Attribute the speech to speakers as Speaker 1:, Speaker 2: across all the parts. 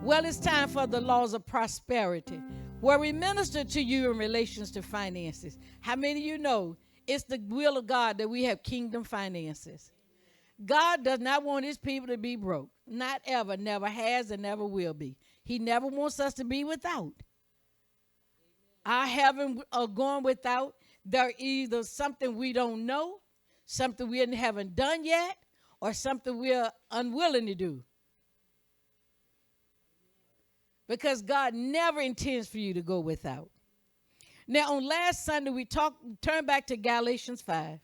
Speaker 1: Well, it's time for the laws of prosperity, where we minister to you in relations to finances. How many of you know it's the will of God that we have kingdom finances? God does not want his people to be broke. Not ever, never has, and never will be. He never wants us to be without. Our having or going without, there either something we don't know, something we haven't done yet, or something we're unwilling to do. Because God never intends for you to go without. Now, on last Sunday, we turned back to Galatians 5.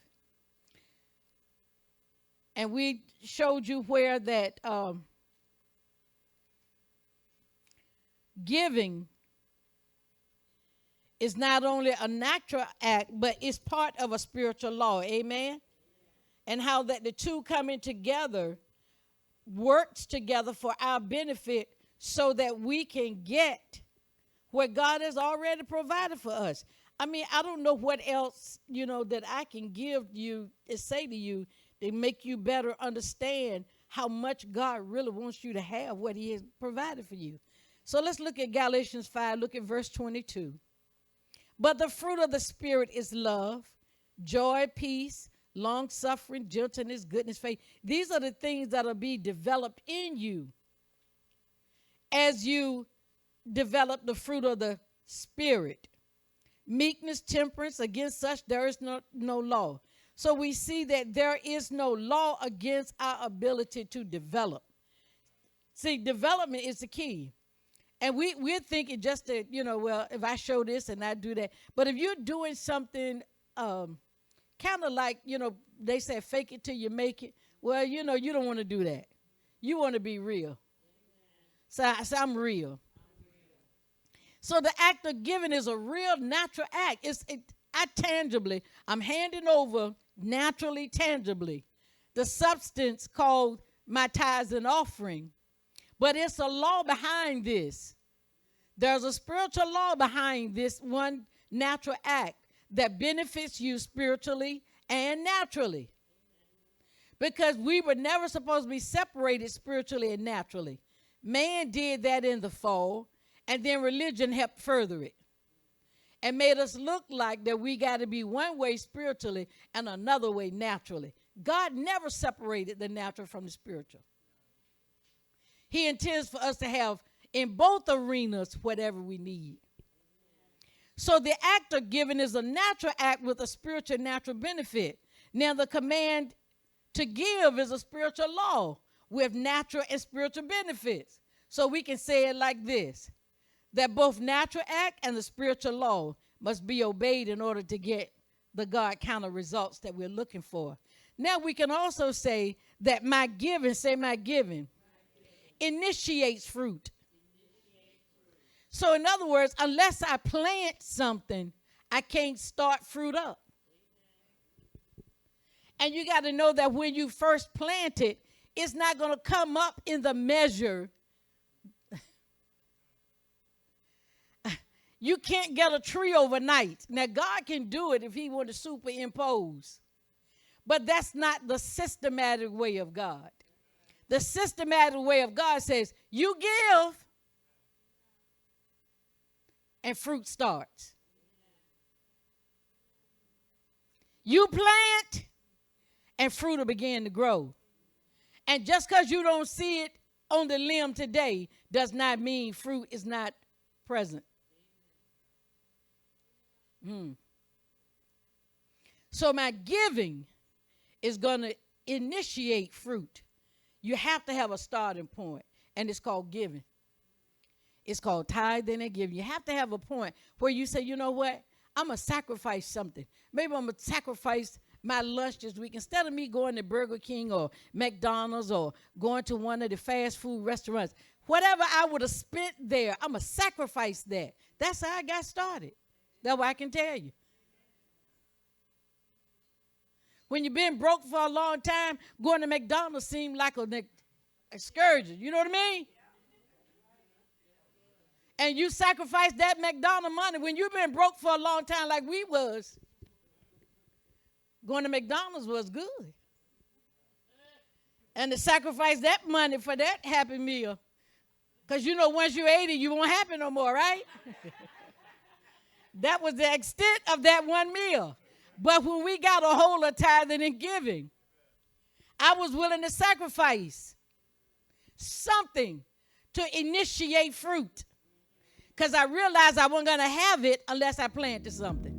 Speaker 1: And we showed you where that giving is not only a natural act, but it's part of a spiritual law. Amen? And how that the two coming together works together for our benefit so that we can get what God has already provided for us. I mean, I don't know what else, that I can give you and say to you to make you better understand how much God really wants you to have, what he has provided for you. So let's look at Galatians 5, look at verse 22. But the fruit of the Spirit is love, joy, peace, long-suffering, gentleness, goodness, faith. These are the things that will be developed in you as you develop the fruit of the Spirit. Meekness, temperance, against such there is no law. So we see that there is no law against our ability to develop. See, development is the key. And we're thinking just that, well, if I show this and I do that. But if you're doing something kind of like, they say fake it till you make it. Well, you don't want to do that. You want to be real. So I'm real. So the act of giving is a real natural act. I'm handing over naturally, tangibly, the substance called my tithes and offering. But it's a law behind this. There's a spiritual law behind this one natural act that benefits you spiritually and naturally. Because we were never supposed to be separated spiritually and naturally. Man did that in the fall, and then religion helped further it and made us look like that we got to be one way spiritually and another way naturally. God never separated the natural from the spiritual. He intends for us to have in both arenas whatever we need. So the act of giving is a natural act with a spiritual natural benefit. Now the command to give is a spiritual law with natural and spiritual benefits. So we can say it like this, that both natural act and the spiritual law must be obeyed in order to get the God kind of results that we're looking for. Now we can also say that my giving initiates fruit. So in other words, unless I plant something, I can't start fruit up. And you got to know that when you first plant it, it's not going to come up in the measure. You can't get a tree overnight. Now, God can do it if he want to superimpose. But that's not the systematic way of God. The systematic way of God says, you give, and fruit starts. You plant, and fruit will begin to grow. And just because you don't see it on the limb today does not mean fruit is not present. So my giving is going to initiate fruit. You have to have a starting point, and it's called giving. It's called tithing and giving. You have to have a point where you say, you know what? I'm going to sacrifice something. Maybe I'm going to sacrifice my lunch this week. Instead of me going to Burger King or McDonald's or going to one of the fast food restaurants, whatever I would have spent there, I'm going to sacrifice that. That's how I got started. That's what I can tell you. When you've been broke for a long time, going to McDonald's seemed like an excursion. You know what I mean? And you sacrifice that McDonald's money when you've been broke for a long time like we was. Going to McDonald's was good. And to sacrifice that money for that Happy Meal Because you know once you're 80, you won't happen no more, right? That was the extent of that one meal. But when we got a hold of tithing and giving, I was willing to sacrifice something to initiate fruit. Because I realized I wasn't going to have it unless I planted something.